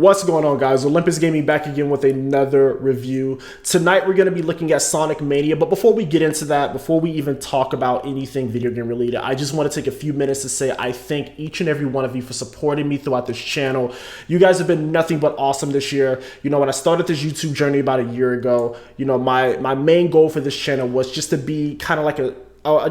What's going on, guys? Olympus Gaming back again with another review. Tonight we're going to be looking at Sonic Mania, but before we get into that, before we even talk about anything video game related, I just want to take a few minutes to say I thank each and every one of you for supporting me throughout this channel. You guys have been nothing but awesome this year. You know, when I started this YouTube journey about a year ago, you know, my main goal for this channel was just to be kind of like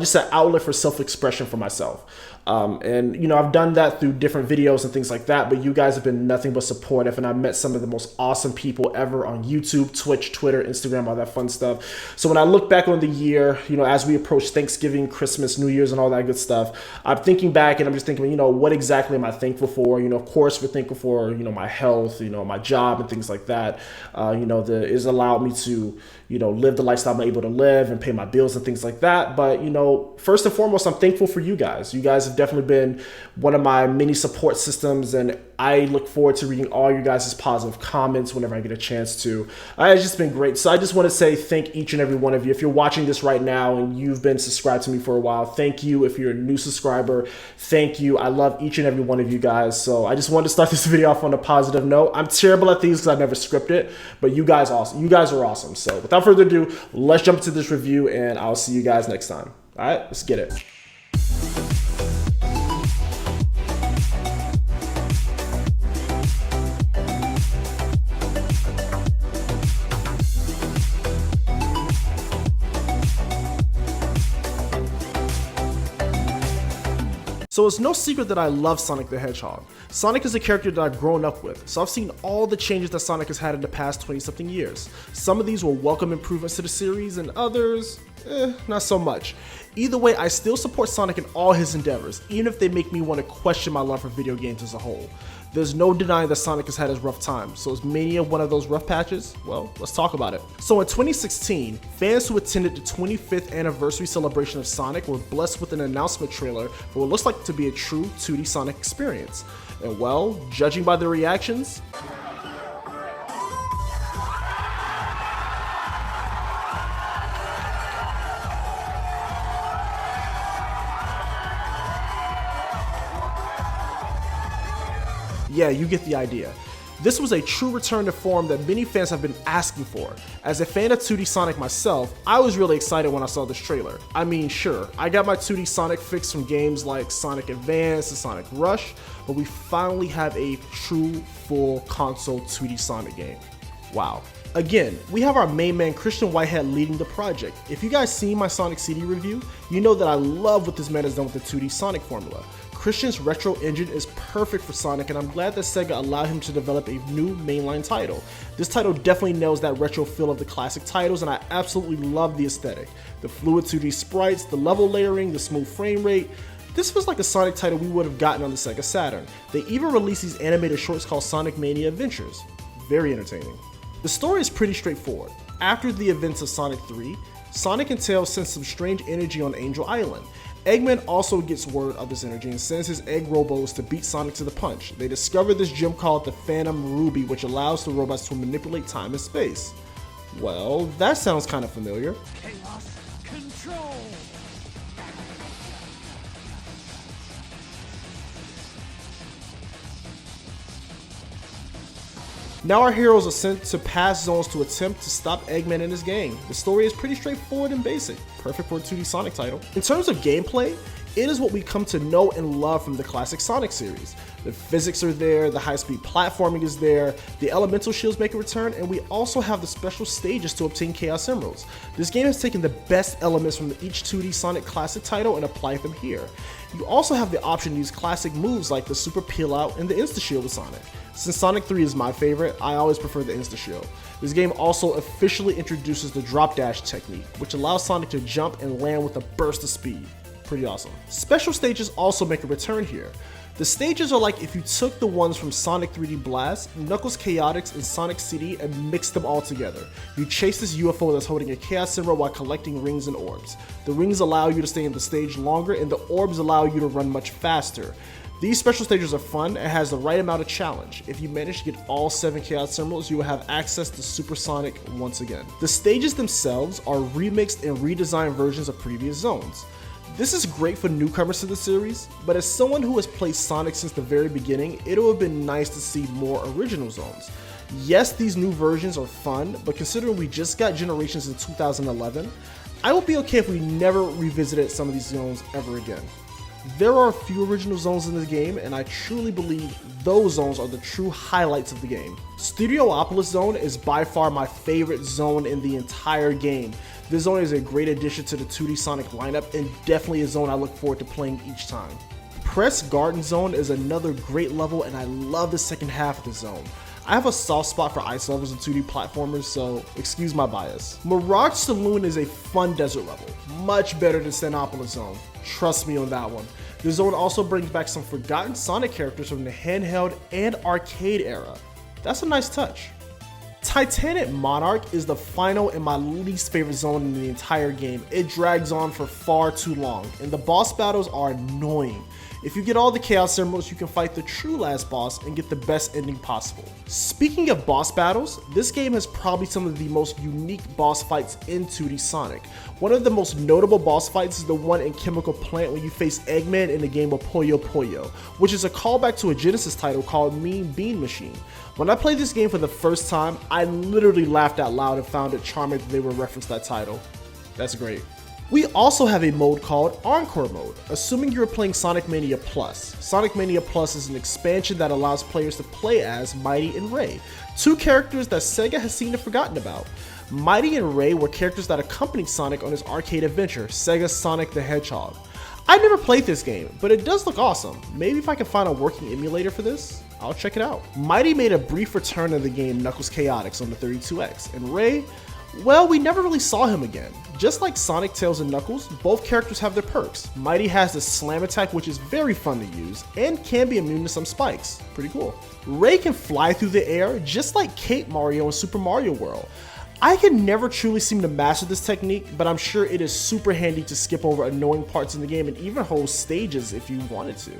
just an outlet for self-expression for myself. And you know, I've done that through different videos and things like that, but you guys have been nothing but supportive, and I've met some of the most awesome people ever on YouTube, Twitch, Twitter, Instagram, all that fun stuff. So when I look back on the year, you know, as we approach Thanksgiving, Christmas, New Year's, and all that good stuff, I'm thinking back and I'm just thinking, you know, what exactly am I thankful for? You know, of course, we're thankful for, you know, my health, you know, my job and things like that. You know, it's allowed me to, you know, live the lifestyle I'm able to live and pay my bills and things like that. But, you know, first and foremost, I'm thankful for you guys. You guys have definitely been one of my many support systems, and I look forward to reading all you guys' positive comments whenever I get a chance to. It's just been great. So I just want to say thank each and every one of you. If you're watching this right now and you've been subscribed to me for a while, thank you. If you're a new subscriber, thank you. I love each and every one of you guys. So I just wanted to start this video off on a positive note. I'm terrible at these because I never script it, but you guys awesome. You guys are awesome. So without further ado, let's jump into this review, and I'll see you guys next time. All right, let's get it. So it's no secret that I love Sonic the Hedgehog. Sonic is a character that I've grown up with, so I've seen all the changes that Sonic has had in the past 20-something years. Some of these were welcome improvements to the series, and others, not so much. Either way, I still support Sonic in all his endeavors, even if they make me want to question my love for video games as a whole. There's no denying that Sonic has had his rough times, so is Mania one of those rough patches? Well, let's talk about it. So in 2016, fans who attended the 25th anniversary celebration of Sonic were blessed with an announcement trailer for what looks like to be a true 2D Sonic experience. And well, judging by the reactions, yeah, you get the idea. This was a true return to form that many fans have been asking for. As a fan of 2D Sonic myself, I was really excited when I saw this trailer. I mean, sure, I got my 2D Sonic fix from games like Sonic Advance and Sonic Rush, but we finally have a true full console 2D Sonic game. Wow. Again, we have our main man Christian Whitehead leading the project. If you guys seen my Sonic CD review, you know that I love what this man has done with the 2D Sonic formula. Christian's retro engine is perfect for Sonic, and I'm glad that Sega allowed him to develop a new mainline title. This title definitely nails that retro feel of the classic titles, and I absolutely love the aesthetic. The fluid 2D sprites, the level layering, the smooth frame rate. This feels like a Sonic title we would have gotten on the Sega Saturn. They even released these animated shorts called Sonic Mania Adventures. Very entertaining. The story is pretty straightforward. After the events of Sonic 3, Sonic and Tails sense some strange energy on Angel Island. Eggman also gets word of this energy and sends his egg robos to beat Sonic to the punch. They discover this gem called the Phantom Ruby, which allows the robots to manipulate time and space. Well, that sounds kind of familiar. Chaos Control! Now our heroes are sent to past zones to attempt to stop Eggman and his gang. The story is pretty straightforward and basic, perfect for a 2D Sonic title. In terms of gameplay, it is what we come to know and love from the classic Sonic series. The physics are there, the high-speed platforming is there, the elemental shields make a return, and we also have the special stages to obtain Chaos Emeralds. This game has taken the best elements from each 2D Sonic classic title and applied them here. You also have the option to use classic moves like the Super Peel Out and the Insta Shield with Sonic. Since Sonic 3 is my favorite, I always prefer the Insta Shield. This game also officially introduces the drop dash technique, which allows Sonic to jump and land with a burst of speed. Pretty awesome. Special stages also make a return here. The stages are like if you took the ones from Sonic 3D Blast, Knuckles Chaotix, and Sonic CD and mixed them all together. You chase this UFO that's holding a Chaos Emerald while collecting rings and orbs. The rings allow you to stay in the stage longer, and the orbs allow you to run much faster. These special stages are fun and has the right amount of challenge. If you manage to get all 7 Chaos Emeralds, you will have access to Super Sonic once again. The stages themselves are remixed and redesigned versions of previous zones. This is great for newcomers to the series, but as someone who has played Sonic since the very beginning, it would have been nice to see more original zones. Yes, these new versions are fun, but considering we just got Generations in 2011, I would be okay if we never revisited some of these zones ever again. There are a few original zones in the game, and I truly believe those zones are the true highlights of the game. Studiopolis Zone is by far my favorite zone in the entire game. This zone is a great addition to the 2D Sonic lineup and definitely a zone I look forward to playing each time. Press Garden Zone is another great level, and I love the second half of the zone. I have a soft spot for ice levels and 2D platformers, so excuse my bias. Mirage Saloon is a fun desert level, much better than Studiopolis Zone. Trust me on that one. The zone also brings back some forgotten Sonic characters from the handheld and arcade era. That's a nice touch. Titanic Monarch is the final and my least favorite zone in the entire game. It drags on for far too long, and the boss battles are annoying. If you get all the Chaos Emeralds, you can fight the true last boss and get the best ending possible. Speaking of boss battles, this game has probably some of the most unique boss fights in 2D Sonic. One of the most notable boss fights is the one in Chemical Plant when you face Eggman in the game of Puyo Puyo, which is a callback to a Genesis title called Mean Bean Machine. When I played this game for the first time, I literally laughed out loud and found it charming that they would reference that title. That's great. We also have a mode called Encore Mode, assuming you're playing Sonic Mania Plus. Sonic Mania Plus is an expansion that allows players to play as Mighty and Ray, two characters that Sega has seen and forgotten about. Mighty and Ray were characters that accompanied Sonic on his arcade adventure, Sega's Sonic the Hedgehog. I never played this game, but it does look awesome. Maybe if I can find a working emulator for this, I'll check it out. Mighty made a brief return in the game Knuckles Chaotix on the 32X, and Ray, well, we never really saw him again. Just like Sonic, Tails, and Knuckles, both characters have their perks. Mighty has the slam attack, which is very fun to use, and can be immune to some spikes. Pretty cool. Ray can fly through the air, just like Cape Mario in Super Mario World. I can never truly seem to master this technique, but I'm sure it is super handy to skip over annoying parts in the game and even whole stages if you wanted to.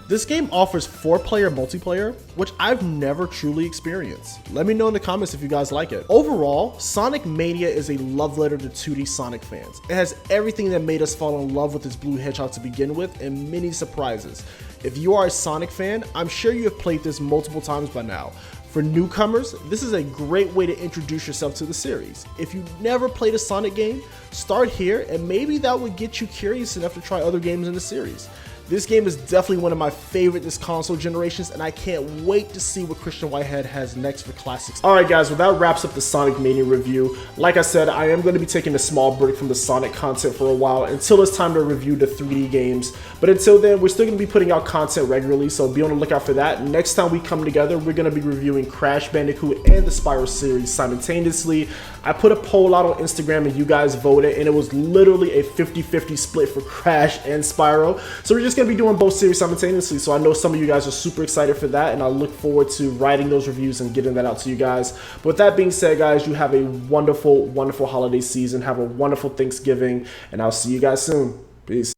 This game offers 4-player multiplayer, which I've never truly experienced. Let me know in the comments if you guys like it. Overall, Sonic Mania is a love letter to 2D Sonic fans. It has everything that made us fall in love with this blue hedgehog to begin with, and many surprises. If you are a Sonic fan, I'm sure you have played this multiple times by now. For newcomers, this is a great way to introduce yourself to the series. If you've never played a Sonic game, start here and maybe that would get you curious enough to try other games in the series. This game is definitely one of my favorite this console generations, and I can't wait to see what Christian Whitehead has next for classics. Alright guys, well that wraps up the Sonic Mania review. Like I said, I am going to be taking a small break from the Sonic content for a while until it's time to review the 3D games. But until then, we're still going to be putting out content regularly, so be on the lookout for that. Next time we come together, we're going to be reviewing Crash Bandicoot and the Spyro series simultaneously. I put a poll out on Instagram and you guys voted, and it was literally a 50-50 split for Crash and Spyro. So we're just going to be doing both series simultaneously, so I know some of you guys are super excited for that, and I look forward to writing those reviews and getting that out to you guys. But with that being said, guys, you have a wonderful, wonderful holiday season. Have a wonderful Thanksgiving, and I'll see you guys soon. Peace.